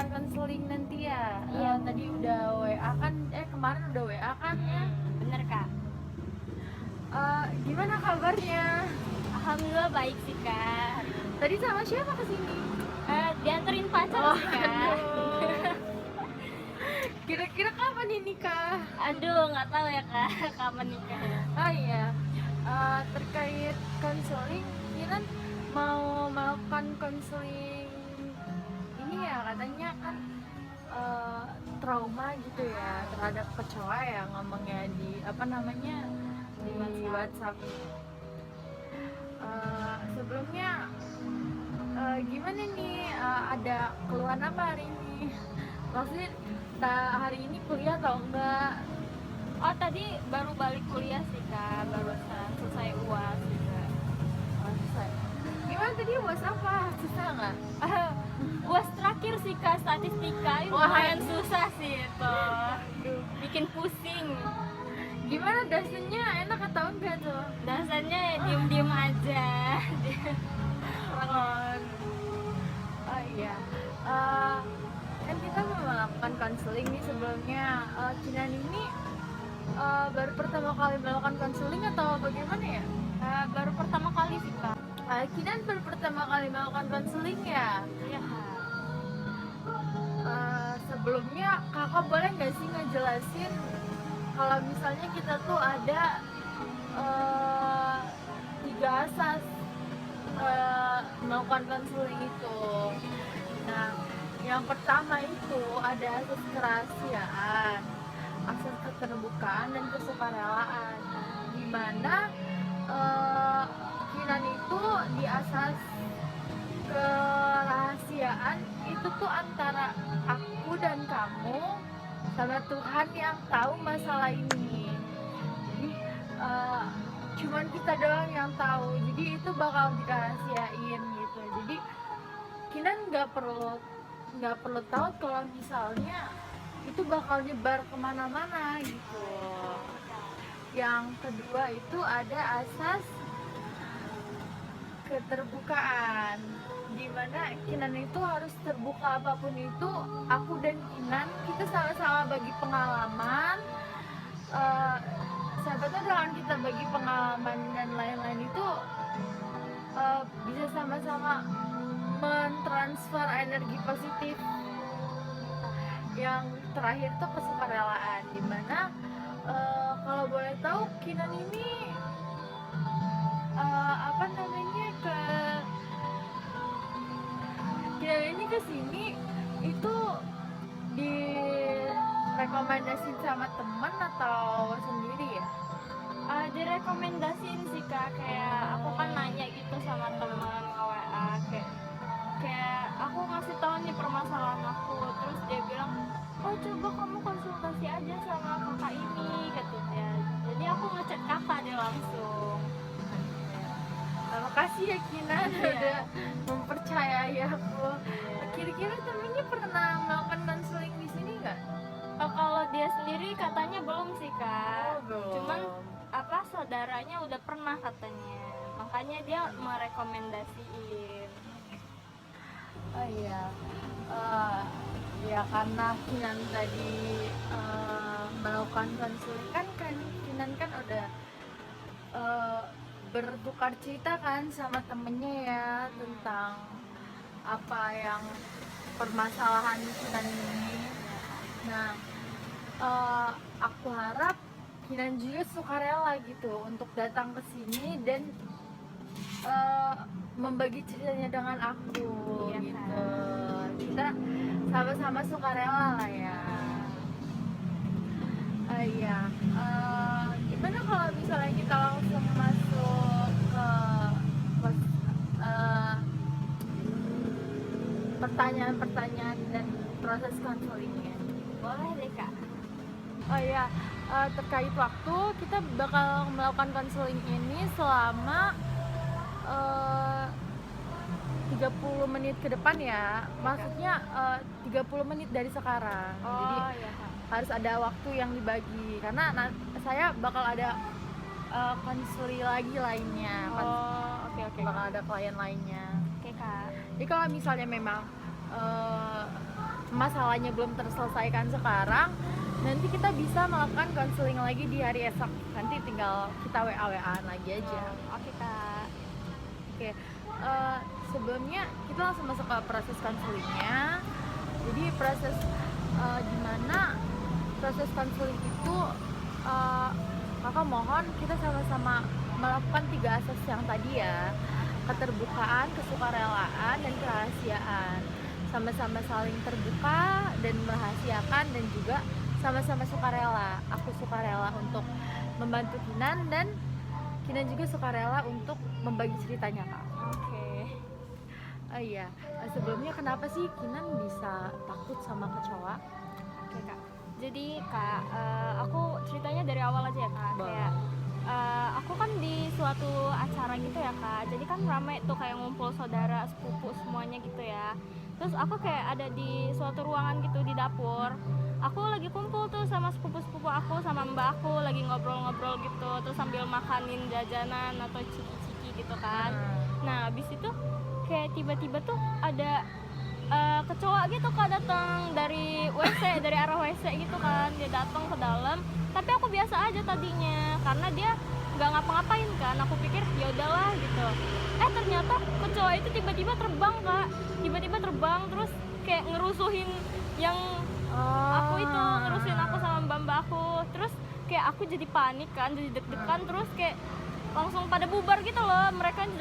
melakukan konseling nanti ya. Iya. Tadi udah WA kan, kemarin udah WA kan ya. Bener kak. Gimana kabarnya? Alhamdulillah baik sih kak. Tadi sama siapa kesini? Dianterin pacar sih kak. Aduh. Kira-kira kapan ini kak? Aduh nggak tahu ya kak kapan nikah. Oh iya, terkait konseling, Kinan mau melakukan konseling ini ya, katanya kan trauma gitu ya terhadap kecoa ya, ngomongnya di apa namanya di WhatsApp. Sebelumnya gimana nih, ada keluhan apa hari ini? Maksudnya hari ini kuliah atau enggak? Oh tadi baru balik kuliah sih kak, barusan selesai UAS juga. Selesai. Gimana tadi UAS apa? Susah nggak? UAS terakhir sih kak, statistika itu Wah. lumayan susah sih itu. Bikin pusing. Gimana dasarnya, enak atau enggak tuh? Dasarnya ya diem-diem aja. Oh iya, kan kita mau melakukan konseling nih sebelumnya. Kinan ini baru pertama kali melakukan konseling atau bagaimana ya? Baru pertama kali sih kak. Kinan baru pertama kali melakukan konseling ya? Iya kak. Sebelumnya kakak boleh nggak sih ngejelasin kalau misalnya kita tuh ada 3 asas melakukan konseling itu. Nah, yang pertama itu ada asas kerahasiaan, asas keterbukaan dan kesukarelaan. Di mana Kinan itu di asas kerahasiaan itu tuh antara aku dan kamu sama Tuhan yang tahu masalah ini. Jadi cuman kita doang yang tahu, jadi itu bakal dirahasiain gitu. Jadi Kinan nggak perlu tahu kalau misalnya itu bakal nyebar kemana-mana gitu. Yang kedua itu ada asas keterbukaan, dimana Kinan itu harus terbuka apapun itu. Aku dan Kinan kita sama-sama bagi pengalaman. Sahabatnya dengan kita bagi pengalaman dan lain-lain itu bisa sama-sama mentransfer energi positif. Yang terakhir tuh kesukarelaan, dimana kalau boleh tahu Kinan ini apa namanya Kinan ini kesini itu direkomendasiin sama teman atau sendiri ya? Direkomendasiin sih kak, kayak aku kan nanya gitu sama teman WA, kayak aku ngasih tahu nih permasalahan aku, terus dia bilang oh coba kamu konsultasi aja sama kakak ini katanya. Jadi aku ngechat kakak dia langsung. Terima kasih ya Kinan udah mempercayai aku. Kira-kira temennya pernah melakukan konseling di sini nggak? Kalau dia sendiri katanya belum sih kak. Belum. Cuman saudaranya udah pernah katanya, makanya dia merekomendasiin. Oh iya, ya karena Kinan tadi melakukan konseling kan Kinan kan udah bertukar cerita kan sama temennya ya tentang apa yang permasalahan Kinan ini. Nah, aku harap Kinan juga sukarela gitu untuk datang ke sini dan membagi ceritanya dengan aku. Iya, gitu. Kita sama-sama sukarela lah ya. Iya. Gimana kalau misalnya kita langsung masuk ke pertanyaan-pertanyaan dan proses konselingnya? Boleh deh kak. Oh iya, terkait waktu, kita bakal melakukan konseling ini selama 30 menit ke depan ya. Maksudnya 30 menit dari sekarang. Jadi Iya kak. harus ada waktu yang dibagi karena saya bakal ada konseli lagi lainnya. Oke. Bakal ada klien lainnya. Oke kak. Jadi kalau misalnya memang masalahnya belum terselesaikan sekarang, nanti kita bisa melakukan konseling lagi di hari esok. Nanti tinggal kita WA-WA-an lagi aja. Oke kak. Oke, sebelumnya kita langsung masuk ke proses konselingnya. Jadi proses dimana proses konseling itu kakak mohon kita sama-sama melakukan 3 asas yang tadi ya: keterbukaan, kesukarelaan, dan kerahasiaan. Sama-sama saling terbuka dan merahasiakan, dan juga sama-sama sukarela. Aku sukarela untuk membantu Kinan, dan Kinan juga sukarela untuk membagi ceritanya kak. Oke. Oh iya, sebelumnya kenapa sih Kinan bisa takut sama kecoa? Oke kak. Jadi kak, aku ceritanya dari awal aja ya kak. Kayak aku kan di suatu acara gitu ya kak. Jadi kan ramai tuh kayak ngumpul saudara, sepupu semuanya gitu ya. Terus aku kayak ada di suatu ruangan gitu di dapur. Aku lagi kumpul tuh sama sepupu-sepupu aku, sama mbak aku lagi ngobrol-ngobrol gitu. Terus sambil makanin jajanan atau ciki-ciki gitu kan. Nah abis itu kayak tiba-tiba tuh ada kecoa gitu kak datang dari WC, dari arah WC gitu kan. Dia datang ke dalam, tapi aku biasa aja tadinya karena dia nggak ngapa-ngapain kan. Aku pikir ya udahlah gitu. Ternyata kecoa itu tiba-tiba terbang kak, tiba-tiba terbang terus kayak ngerusuhin yang aku itu, ngerusuhin aku sama mbak-mbak aku. Terus kayak aku jadi panik kan, jadi deg-degan, terus kayak langsung pada bubar gitu loh. Merekanya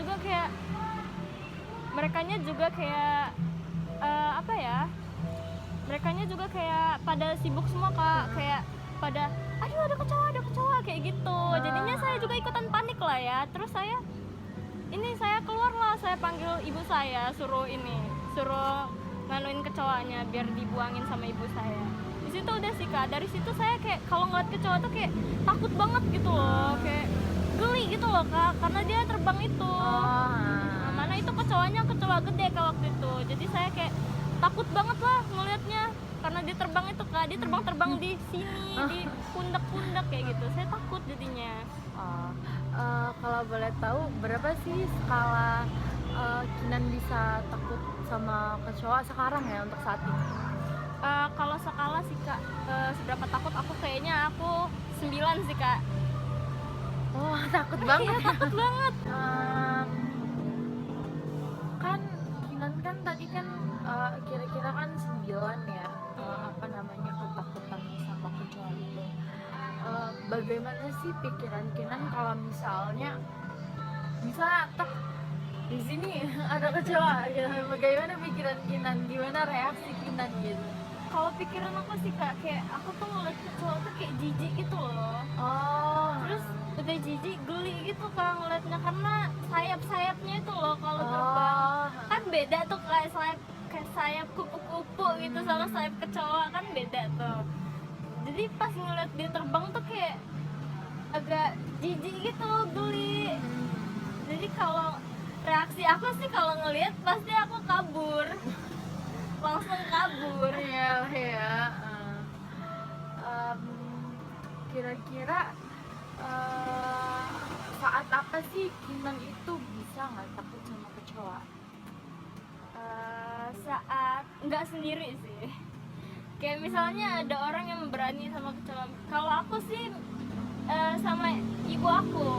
juga kayak apa ya, merekanya juga kayak pada sibuk semua kak, kayak pada aduh ada kecoa kayak gitu. Jadinya saya juga ikutan panik lah ya. Terus saya keluar lah, saya panggil ibu saya, suruh nganuin kecoanya biar dibuangin sama ibu saya. Di situ udah sih kak, dari situ saya kayak kalau ngeliat kecoa tuh kayak takut banget gitu loh, kayak geli gitu loh kak, karena dia terbang itu. Mana itu kecoa gede kak waktu itu. Jadi saya kayak takut banget lah ngelihatnya karena dia terbang itu kak, dia terbang di sini, di pundak-pundak kayak gitu. Saya takut jadinya. Kalau boleh tahu berapa sih skala Kinan bisa takut sama kecoa sekarang ya untuk saat ini? Kalau skala sih kak, seberapa takut aku, kayaknya aku 9 sih kak. Oh takut banget. Iya, takut banget. Kan Kinan kan tadi kan kira-kira kan 9 ya, ketakutan sama kecoa itu. Bagaimana sih pikiran Kinan kalau misalnya di sini ada kecoa gitu? Bagaimana pikiran Kinan, gimana reaksi Kinan gitu? Kalau pikiran aku sih kak, kayak aku tuh ngeliat kecoa tuh kayak jijik gitu loh. Terus udah jijik, geli gitu kak ngeliatnya, karena sayapnya itu loh kalau terbang kan beda tuh, kayak sayap kupu-kupu gitu sama sayap kecoa kan beda tuh. Jadi pas ngeliat dia terbang tuh kayak agak jijik gitu, geli. Jadi kalau reaksi aku sih kalau ngeliat pasti aku kabur. Langsung kabur. Iya. Kira-kira saat apa sih Kinan itu bisa nggak takut sama kecoa? Saat nggak sendiri sih, kayak misalnya ada orang yang berani sama kecoa. Kalau aku sih sama ibu aku.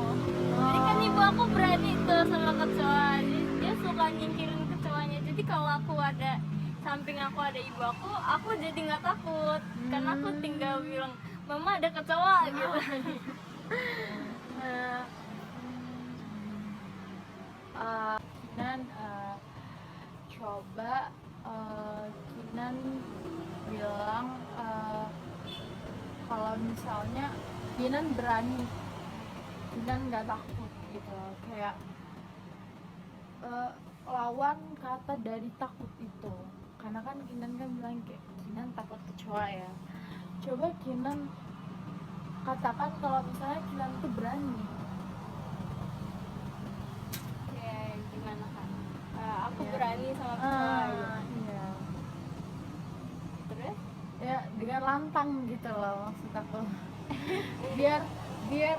Jadi kan ibu aku berani tuh sama kecoa, dia suka nyingkirin kecoanya. Jadi kalau aku ada samping aku ada ibu aku jadi nggak takut, karena aku tinggal bilang mama ada kecoa gitu. Kinan coba Kinan bilang kalau misalnya Kinan berani, Kinan nggak takut gitu, kayak lawan kata dari takut itu. Karena kan Kinan kan bilang kayak Kinan takut kecoa ya. Coba Kinan katakan kalau misalnya Kinan tuh berani. Kayak gimana kan? Aku berani sama kecoa gitu. Iya. Terus? Ya dengan lantang gitu loh maksud aku. biar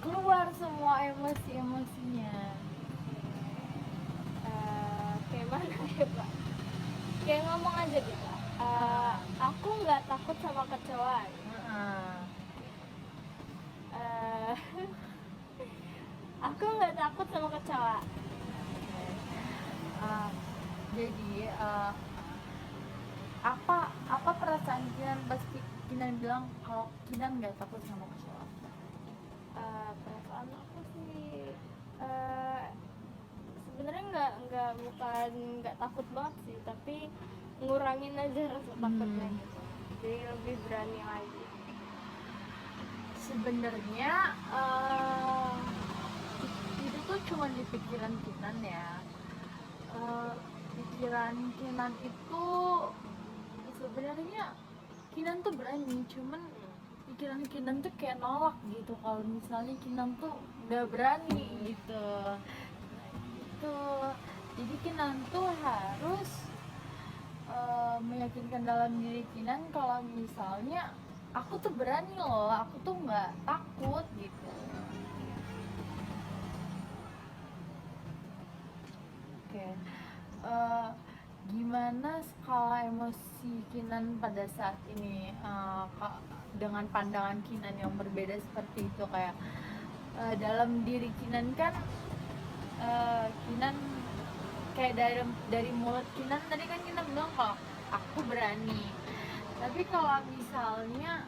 keluar semua emosi-emosinya. Kayak mana ya pak? kayak ngomong aja gitu. Aku nggak takut sama kecoa. Eh, aku nggak takut sama kecoa. Uh, jadi apa perasaan Kinan pas Kinan bilang kalau Kinan nggak takut sama kecoa? Perasaan aku sih sebenarnya bukan nggak takut banget sih, tapi ngurangin aja rasa takutnya gitu, jadi lebih berani lagi. Sebenarnya itu tuh cuma di pikiran Kinan ya. Pikiran Kinan itu sebenarnya Kinan tuh berani, cuman pikiran Kinan tuh kayak nolak gitu kalau misalnya Kinan tuh nggak berani gitu. Gitu. Jadi Kinan tuh harus meyakinkan dalam diri Kinan kalau misalnya aku tuh berani loh, aku tuh nggak takut gitu. Oke. Gimana skala emosi Kinan pada saat ini dengan pandangan Kinan yang berbeda seperti itu, kayak dalam diri Kinan kan Kinan kayak dari mulut Kinan tadi kan Kinan bilang kalau aku berani, tapi kalau misalnya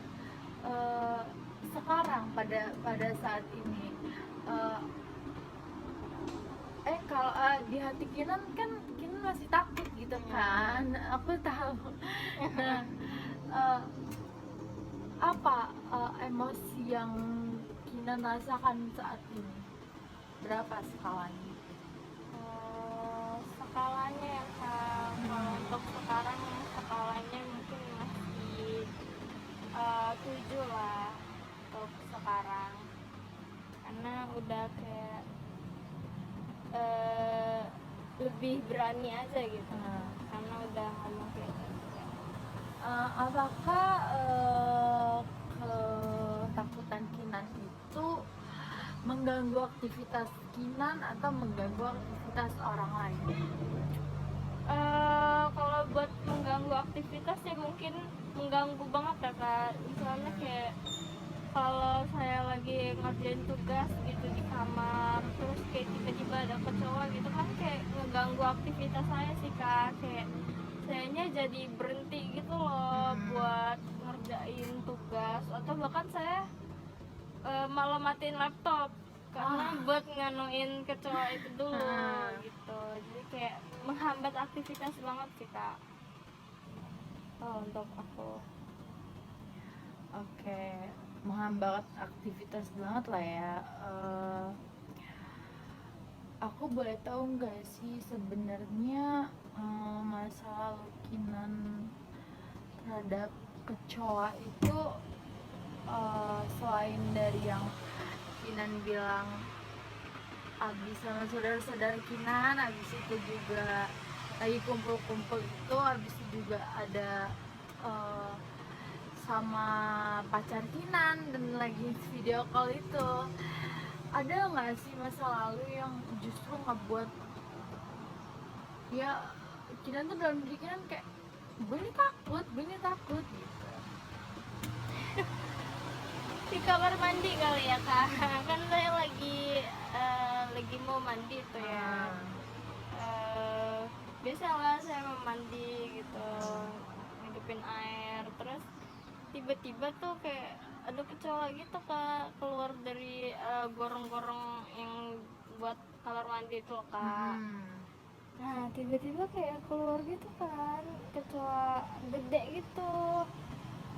sekarang pada saat ini kalau di hati Kinan kan Kinan masih takut gitu kan, aku tahu. Nah, apa emosi yang Kinan rasakan saat ini? Berapa skalanya? Skalanya ya Kak, kalau untuk sekarang skalanya mungkin masih 7 lah untuk sekarang, karena udah kayak lebih berani aja gitu. Karena udah ngomong kayak gitu. Apakah ketakutan Kinan itu mengganggu aktivitas Kinan atau mengganggu aktivitas orang lain? Kalau buat mengganggu aktivitas ya mungkin mengganggu banget ya Kak. Misalnya kayak kalau saya lagi ngerjain tugas gitu di kamar, terus kayak tiba-tiba ada kecoa gitu kan, kayak ngeganggu aktivitas saya sih Kak. Kayak sayanya jadi berhenti gitu loh buat ngerjain tugas, atau bahkan saya malah matiin laptop karena buat nganuin kecoa itu dulu gitu. Jadi kayak menghambat aktivitas banget sih Kak untuk aku. Oke, menghambat aktivitas banget lah ya. Aku boleh tahu nggak sih sebenarnya masa lalu Kinan terhadap kecoa itu selain dari yang Kinan bilang abis sama saudara-saudara Kinan, abis itu juga lagi kumpul-kumpul itu, abis itu juga ada sama pacar Kinan dan lagi video call itu, ada nggak sih masa lalu yang justru ngebuat ya Kinan tuh dalam diri Kinan kayak gue ini takut gitu? Di kamar mandi kali ya Kak, kan saya lagi mau mandi tuh ya. Biasalah saya mau mandi gitu, ngidupin air, terus tiba-tiba tuh kayak ada kecoa gitu Kak keluar dari gorong-gorong yang buat kamar mandi tuh Kak. Nah tiba-tiba kayak keluar gitu kan, kecoa gede gitu.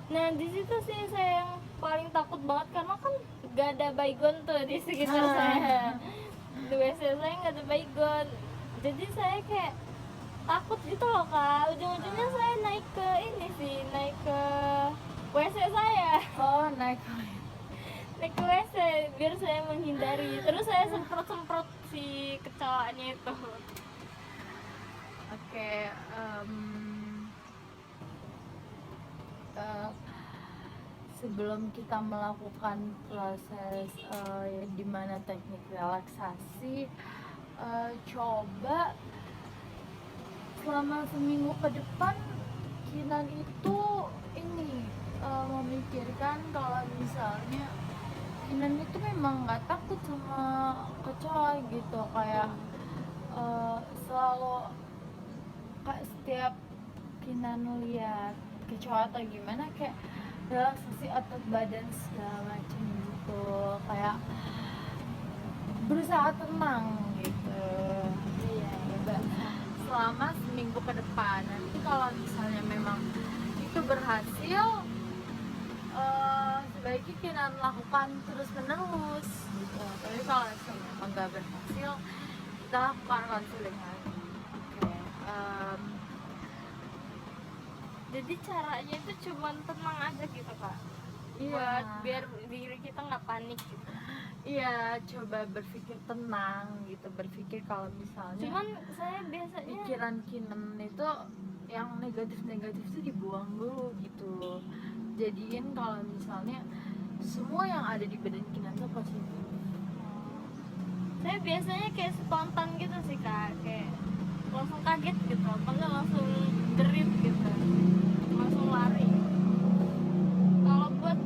Nah di situ sih saya yang paling takut banget, karena kan gak ada baygon tuh di sekitar saya. Di WC saya nggak ada baygon, jadi saya kayak takut gitu loh Kak. Ujung-ujungnya saya naik ke WC saya. Naik ke WC biar saya menghindari, terus saya semprot si kecoanya itu. Oke, sebelum kita melakukan proses di mana teknik relaksasi, coba selama seminggu ke depan Kinan itu ini memikirkan kalau misalnya Kinan itu memang nggak takut sama kecoa gitu, kayak selalu kayak setiap Kinan lihat kecoa atau gimana kayak relaksasi otot badan segala macam gitu, kayak berusaha tenang gitu. Iya. Selama seminggu ke depan, nanti kalau misalnya memang itu berhasil, sebaiknya kita lakukan terus menerus gitu. Tapi kalau misalnya memang nggak berhasil, kita lakukan konseling lagi. Oke. Jadi caranya itu cuma tenang aja gitu kak, Iya. buat biar diri kita nggak panik gitu. Iya, coba berpikir tenang gitu, berpikir kalau misalnya Cuman saya biasanya pikiran Kinan itu yang negatif-negatif itu dibuang dulu gitu. Jadiin kalau misalnya semua yang ada di badan Kinan tuh positif. saya biasanya kayak spontan gitu sih kak, kayak langsung kaget gitu, apa enggak langsung jerit gitu, langsung lari. Kalau buat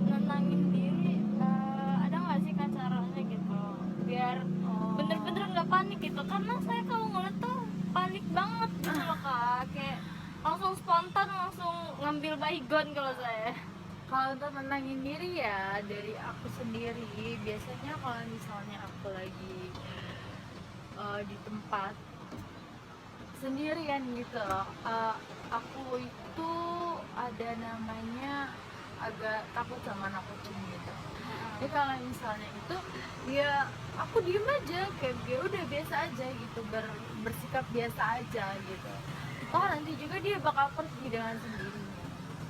nenangin diri, ada nggak sih kak caranya gitu biar bener-bener nggak panik gitu, karena saya kalau ngeliat tuh panik banget gitu loh kak, kayak langsung spontan langsung ngambil baygon kalau saya. Kalau untuk menenangin diri ya dari aku sendiri, biasanya kalau misalnya aku lagi di tempat sendirian gitu, aku itu ada namanya agak takut sama anak kucing gitu. Jadi kalau misalnya itu ya aku diem aja, kayak dia udah biasa aja gitu, bersikap biasa aja gitu. Oh nanti juga dia bakal pergi dengan sendirinya.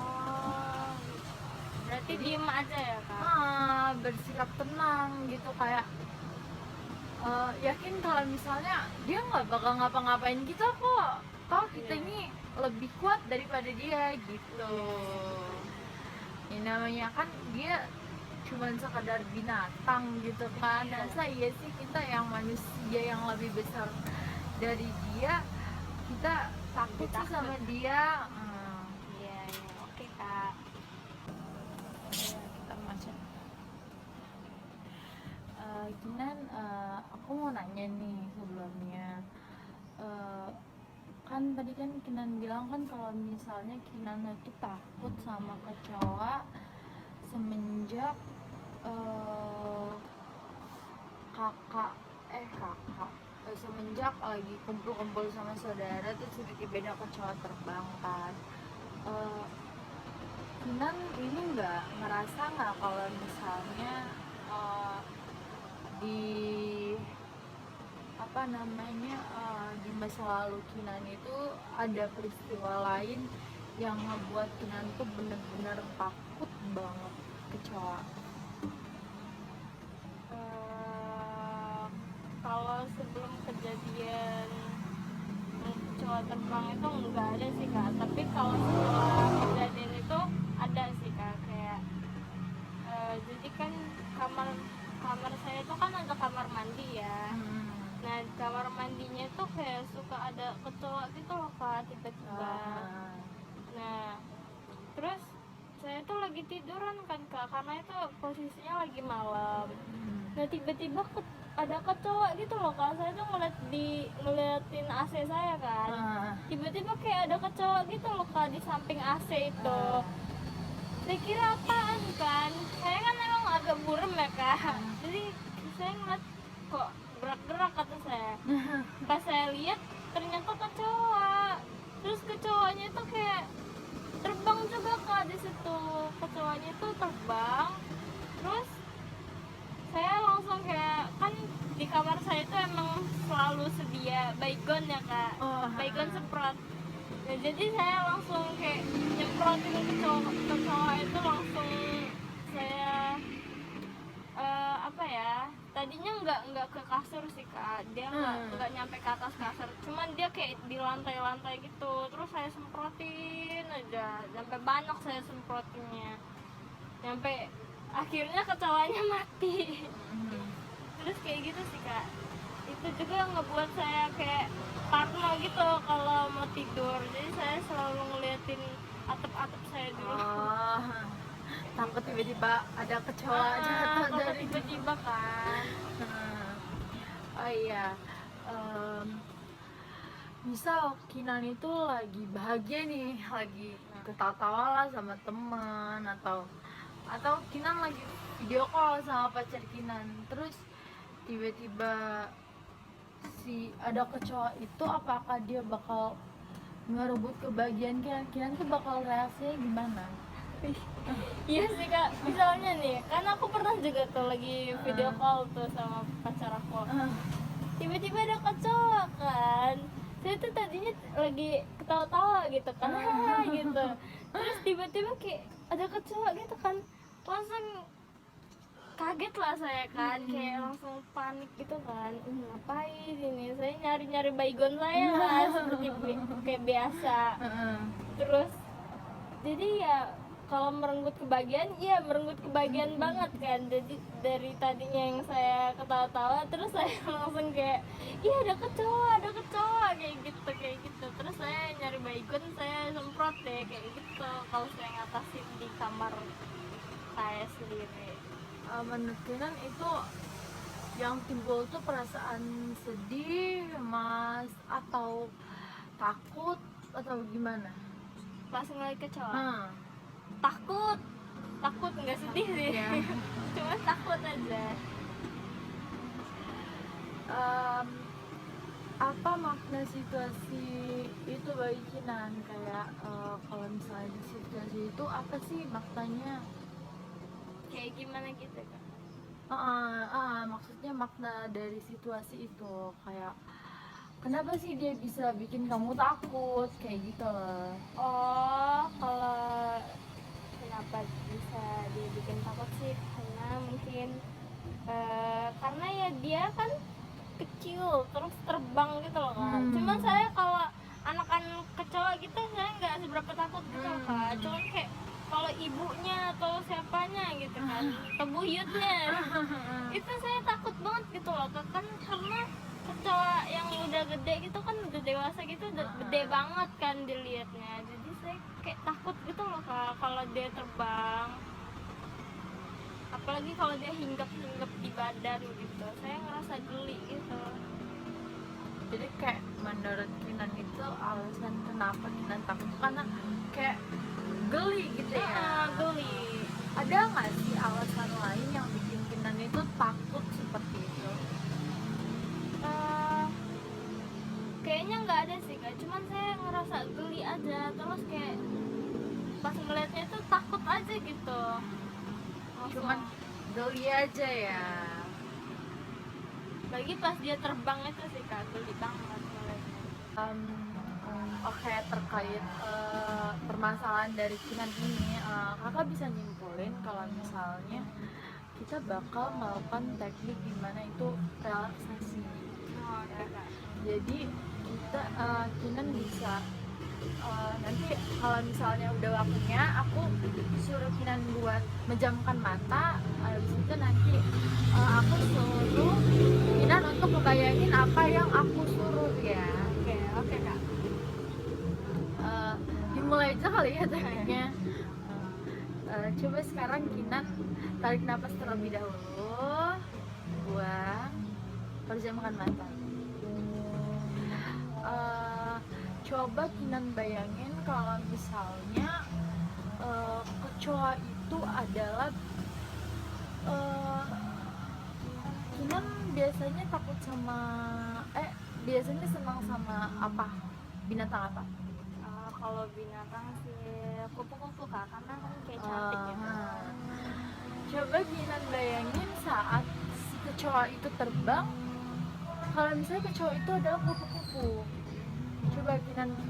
Oh, berarti diem aja ya kak. Bersikap tenang gitu, kayak yakin kalau misalnya dia nggak bakal ngapa-ngapain kita kok, toh kita Iya. ini lebih kuat daripada dia gitu. Ya namanya kan dia cuman sekadar binatang gitu kan, Iya. masa iya sih kita yang manusia yang lebih besar dari dia kita takut sih sama dia. Iya, iya, oke kak. Kita macam Kinan, aku mau nanya nih sebelumnya. Kan tadi kan Kinan bilang kan kalau misalnya Kinan itu takut sama kecoa semenjak semenjak lagi kumpul-kumpul sama saudara terus tiba-tiba ada kecoa terbang kan. Kinan ini nggak ngerasa nggak kalau misalnya di apa namanya di masa lalu Kinan itu ada peristiwa lain yang ngebuat Kinan tuh bener-bener takut banget kecoa? Kalau sebelum kejadian kecoa terbang itu enggak ada sih kak, tapi kalau setelah kejadian itu ada sih kak, kayak jadi kan kamar kamar saya itu kan ada kamar mandi ya. Nah di kamar mandinya itu kayak suka ada kecoa gitu loh kak, tiba-tiba. Nah terus saya tuh lagi tiduran kan kak, karena itu posisinya lagi malam. Nah tiba-tiba ada kecoa gitu loh kak, saya tuh ngeliatin AC saya kan, tiba-tiba kayak ada kecoa gitu loh kak di samping AC itu. Saya kira apaan kan, saya kan emang agak burem ya kak, jadi saya ngeliat kok gerak-gerak kata saya. Pas saya lihat ternyata kecoa, terus kecoanya itu kayak terbang juga kak di situ, kecoanya itu terbang. Terus saya langsung kayak, kan di kamar saya itu emang selalu sedia baygon ya kak, baygon semprot. Nah, jadi saya langsung kayak nyemprotin kecoa itu, langsung saya apa ya, tadinya nggak ke kasur sih kak, dia nggak nyampe ke atas kasur, cuman dia kayak di lantai-lantai gitu. Terus saya semprotin aja sampai banyak, saya semprotinnya sampai akhirnya kecoanya mati. Terus kayak gitu sih kak, itu juga yang ngebuat saya kayak parno gitu kalau mau tidur, jadi saya selalu ngeliatin atap-atap saya dulu. Oh, takut tiba-tiba ada kecoa jatuh Kalau dari tiba-tiba kan. Nah, oh iya, em, misal Kinan itu lagi bahagia nih, lagi ketawa-tawa lah sama teman, atau Kinan lagi video call sama pacar Kinan, terus tiba-tiba si ada kecoa itu, apakah dia bakal ngerebut kebahagiaan Kinan? Kinan tuh bakal reaksinya gimana? Iya sih kak, misalnya nih, karena aku pernah juga tuh lagi video call tuh sama pacar aku, tiba-tiba ada kecoa kan, saya tuh tadinya lagi ketawa-tawa gitu kan, gitu, terus tiba-tiba kayak ada kecoa gitu kan, langsung kaget lah saya kan, kayak langsung panik gitu kan, ngapain ini, saya nyari-nyari baygon saya lah seperti kayak biasa. Terus jadi ya kalau merenggut kebahagiaan, iya merenggut kebahagiaan banget kan. Jadi dari tadinya yang saya ketawa-tawa, terus saya langsung kayak, iya ada kecoa kayak gitu. Terus saya nyari baygon, saya semprot deh kayak gitu. Kalau saya ngatasin di kamar saya sendiri. Menurut Kinan itu yang timbul tuh perasaan sedih, mas, atau takut, atau gimana? Pas ngeliat kecoa, Hmm. takut nggak sedih sih, Ya. cuma takut aja. Apa makna situasi itu bagi Kinan? Kayak kalau misalnya di situasi itu apa sih maknanya? Kayak gimana gitu kan. Maksudnya makna dari situasi itu, kayak kenapa sih dia bisa bikin kamu takut kayak gitu loh. Oh, kalau kenapa bisa dia bikin takut sih, karena mungkin karena ya dia kan kecil terus terbang gitu loh kan. Cuman saya kalau anak-anak kecoa gitu saya nggak seberapa takut gitu loh kak. Cuman kayak kalau ibunya atau siapanya gitu kan, kebuyutnya itu saya takut banget gitu loh kak. Kan karena kecoa yang udah gede gitu kan, udah dewasa gitu, udah gede banget kan dilihatnya, jadi saya kayak takut gitu loh kak kalau dia terbang, apalagi kalau dia hinggap di badan gitu, saya ngerasa geli gitu. Jadi kayak menurut Kinan itu alasan kenapa Kinan takut tuh karena kayak geli gitu ya. Geli. Ada nggak sih alasan lain yang bikin Kinan itu takut seperti itu? Kayaknya nggak ada sih kak, cuman saya ngerasa geli aja, terus kayak pas ngeliatnya tuh takut aja gitu. Cuman geli aja ya. Lagi pas dia terbang itu sih kak, geli banget ngeliatnya. Oke, terkait permasalahan dari Kinan ini, kakak bisa nyimpulin kalau misalnya kita bakal melakukan teknik gimana itu relaksasi. Oh, ya, kak. Jadi kita Kinan bisa nanti kalau misalnya udah waktunya, aku suruh Kinan buat menjamkan mata. Habis itu nanti aku suruh Kinan untuk ngebayangin apa yang aku suruh ya. Oke kak. Dimulai aja kali ya tekniknya. Coba sekarang Kinan tarik nafas terlebih dahulu, buang, pejamkan mata. Coba Kinan bayangin kalau misalnya kecoa itu adalah Kinan biasanya takut sama biasanya senang sama apa? Binatang apa? Kalau binatang sih kupu-kupu kak, karena kan kayak cantik gitu. Coba Kinan bayangin saat si kecoa itu terbang, kalau misalnya kecoa itu adalah kupu-kupu. Coba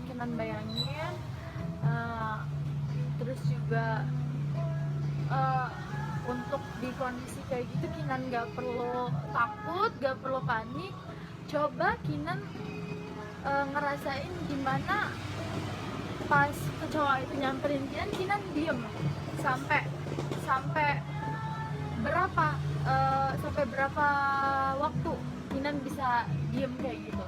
Kinan bayangin, terus juga untuk di kondisi kayak gitu Kinan gak perlu takut, gak perlu panik. Coba Kinan ngerasain gimana pas kecoa itu nyamperin Kinan diem sampai berapa waktu Kinan Kinan bisa diem kayak gitu?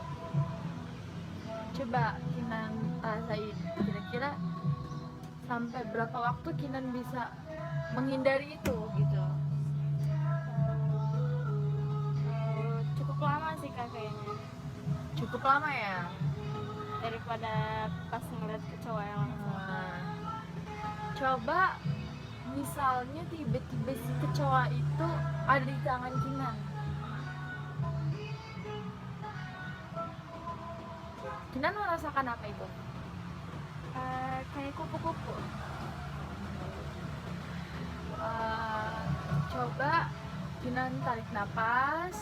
Coba Kinan rasain, kira-kira sampai berapa waktu Kinan bisa menghindari itu gitu? Cukup lama sih Kak kayaknya, Cukup lama ya. daripada pas ngeliat kecoa yang langsung. Coba misalnya tiba-tiba si kecoa itu ada di tangan Kinan, Kinan merasakan apa itu? Kayak kupu-kupu. Coba Kinan tarik napas,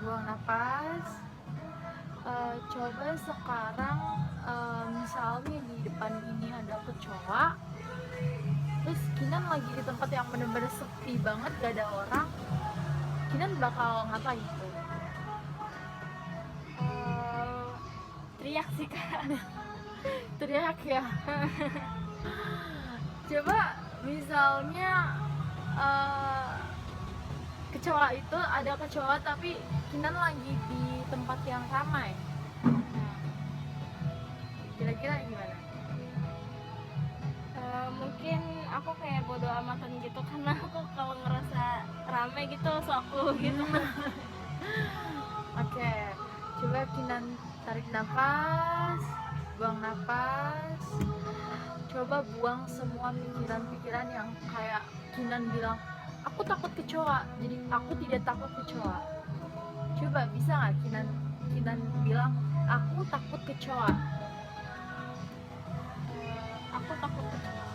buang napas. Coba sekarang misalnya di depan ini ada kecoa, terus Kinan lagi di tempat yang bener-bener sepi banget, gak ada orang, Kinan bakal ngapain gitu? Teriak sih Kak. Teriak ya. Coba misalnya kecoa itu ada kecoa tapi Kinan lagi di tempat yang ramai, kira-kira gimana? Mungkin aku kayak bodo amatan gitu, karena aku kalau ngerasa rame gitu so aku gitu. Oke, coba Kinan tarik nafas, buang nafas. Coba buang semua pikiran-pikiran yang kayak Kinan bilang, aku takut kecoa, jadi aku tidak takut kecoa. Coba bisa nggak Kinan bilang, aku takut kecoa? Aku takut kecoa,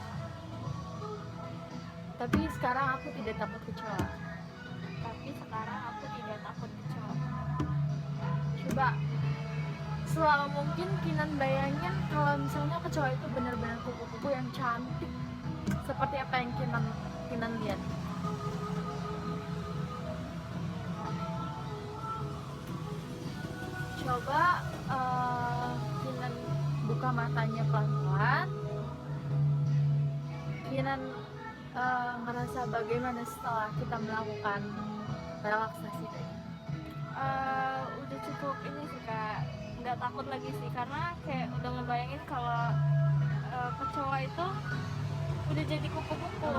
Tapi sekarang aku tidak takut kecoa. tapi sekarang aku tidak takut kecoa. Coba selama mungkin Kinan bayangin kalau misalnya kecoa itu benar-benar kupu-kupu yang cantik seperti apa yang Kinan lihat. Coba Kinan buka matanya pelan-pelan. Kinan ngerasa bagaimana setelah kita melakukan relaksasi tadi? Udah cukup ini sih Kak, nggak takut lagi sih, karena kayak udah ngebayangin kalau kecoa itu udah jadi kupu-kupu.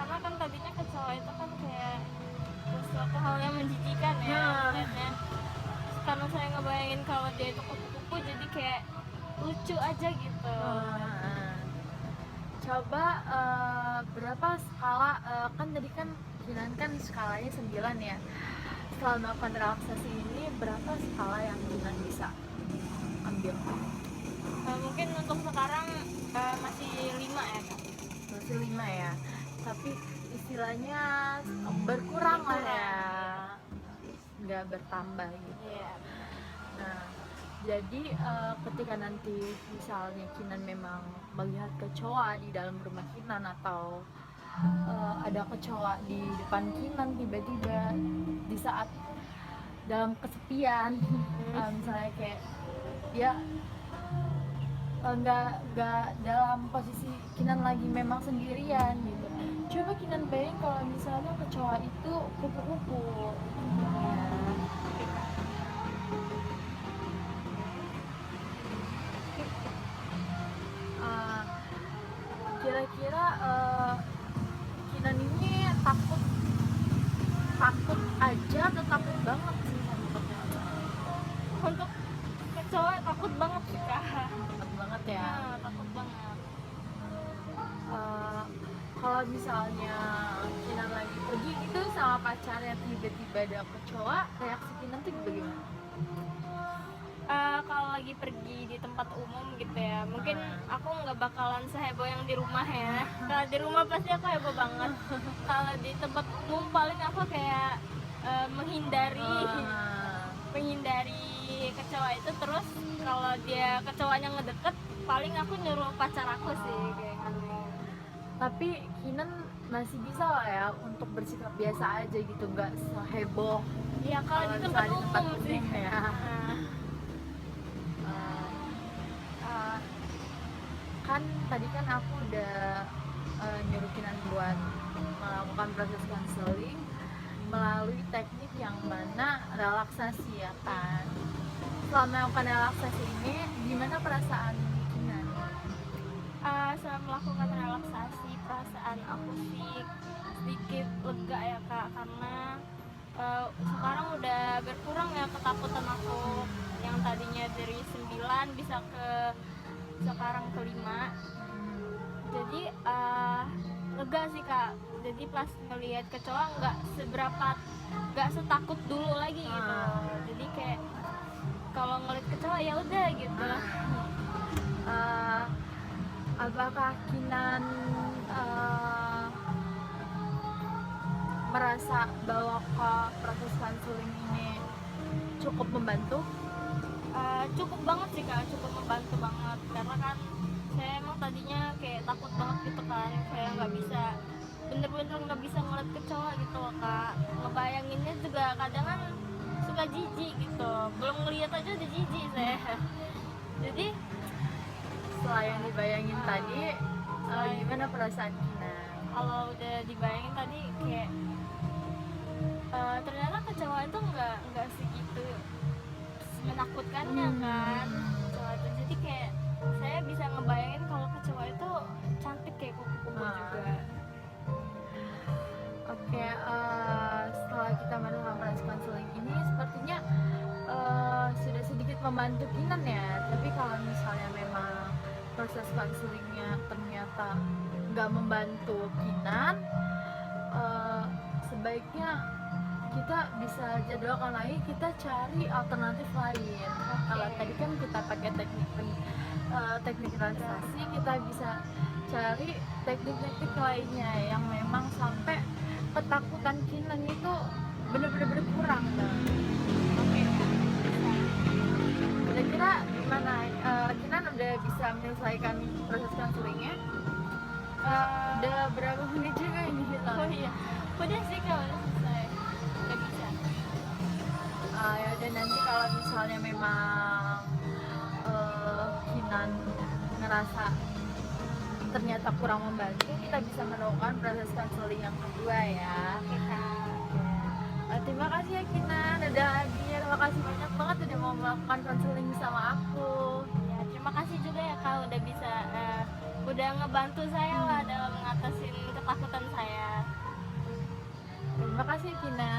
Karena kan tadinya kecoa itu kan kayak sesuatu hal yang menjijikan ya ngeliatnya. Terus karena saya ngebayangin kalau dia itu kupu-kupu, jadi kayak lucu aja gitu. Coba berapa skala, kan tadi kan Kinan kan skalanya 9 ya. Setelah melakukan relaksasi ini, berapa skala yang Kinan bisa ambil? Mungkin untuk sekarang masih 5 ya Kak. Masih 5 ya, tapi istilahnya berkurang lah ya, nggak bertambah gitu. Iya. Nah, jadi ketika nanti misalnya Kinan memang melihat kecoa di dalam rumah Kinan, atau ada kecoa di depan Kinan tiba-tiba di saat dalam kesepian, misalnya kayak dia nggak dalam posisi Kinan lagi memang sendirian gitu, coba Kinan bayangin kalau misalnya kecoa itu kupu-kupu ya. Kira-kira Kinan ini takut aja atau takut banget sih sama kecoa? Untuk kecoa takut banget sih Kak. Takut banget ya. Takut banget. Kalau misalnya Kinan lagi pergi gitu sama pacarnya, tiba-tiba ada kecoa, reaksi Kinan tuh bagaimana? Kalau lagi pergi di tempat umum gitu ya, mungkin aku nggak bakalan seheboh yang di rumah ya. Kalau di rumah pasti aku heboh banget. Kalau di tempat umum paling aku kayak menghindari kecoa itu. Terus kalau dia kecoanya ngedeket, paling aku nyuruh pacar aku sih kayak gitu. Tapi Kinan masih bisa lah ya untuk bersikap biasa aja gitu, nggak seheboh Iya kalau di tempat umum sih ya. Kan tadi kan aku udah nyuruh Kinan buat melakukan proses counseling. melalui teknik yang mana relaksasi ya kan. Selama melakukan relaksasi ini, gimana perasaan Kinan? Setelah melakukan relaksasi, perasaan aku sih sedikit lega ya kak, karena sekarang udah berkurang ya ketakutan aku yang tadinya dari 9 bisa ke sekarang ke 5. Jadi lega sih kak, jadi pas ngelihat kecoa nggak setakut dulu lagi gitu. Jadi kayak kalau ngeliat kecoa ya udah gitu. Apakah Kinan merasa bahwa proses konseling ini cukup membantu? Cukup banget sih kak, cukup membantu banget, karena kan saya emang tadinya kayak takut banget gitu kan, saya bener-bener nggak bisa ngeliat kecoa gitu loh kak. Ngebayanginnya juga kadang kan suka jijik gitu, belum ngeliat aja udah jijik saya. Jadi Setelah yang dibayangin tadi, gimana perasaan Kinan? kalau udah dibayangin tadi kayak ternyata kecoa itu nggak segitu menakutkannya kan kecoa itu. Jadi kayak saya bisa ngebayangin kalau kecoa itu cantik kayak kupu-kupu juga. Oke, setelah kita melakukan proses konseling ini sepertinya sudah sedikit membantu Kinan ya. Tapi kalau misalnya memang proses konselingnya ternyata nggak membantu Kinan, sebaiknya kita bisa jadwalkan lagi, kita cari alternatif lain. Kalau tadi kan kita pakai teknik relaksasi, kita bisa cari teknik-teknik lainnya yang memang sampai ketakutan Kinan itu benar-benar berkurang. Oke. Kira-kira gimana? Kinan udah bisa menyelesaikan proses konselingnya? Udah berapa menit juga ini hilang? Oh iya, udah sih kalau udah selesai, udah bisa. Ya udah, nanti kalau misalnya memang Kinan ngerasa ternyata kurang membantu, kita bisa melakukan proses konseling yang kedua ya. Kita Terima kasih ya Kinan, terima kasih banyak banget udah mau melakukan konseling sama aku. ya terima kasih juga ya kak udah bisa udah ngebantu saya lah dalam ngatasin ketakutan saya. Terima kasih Kinan.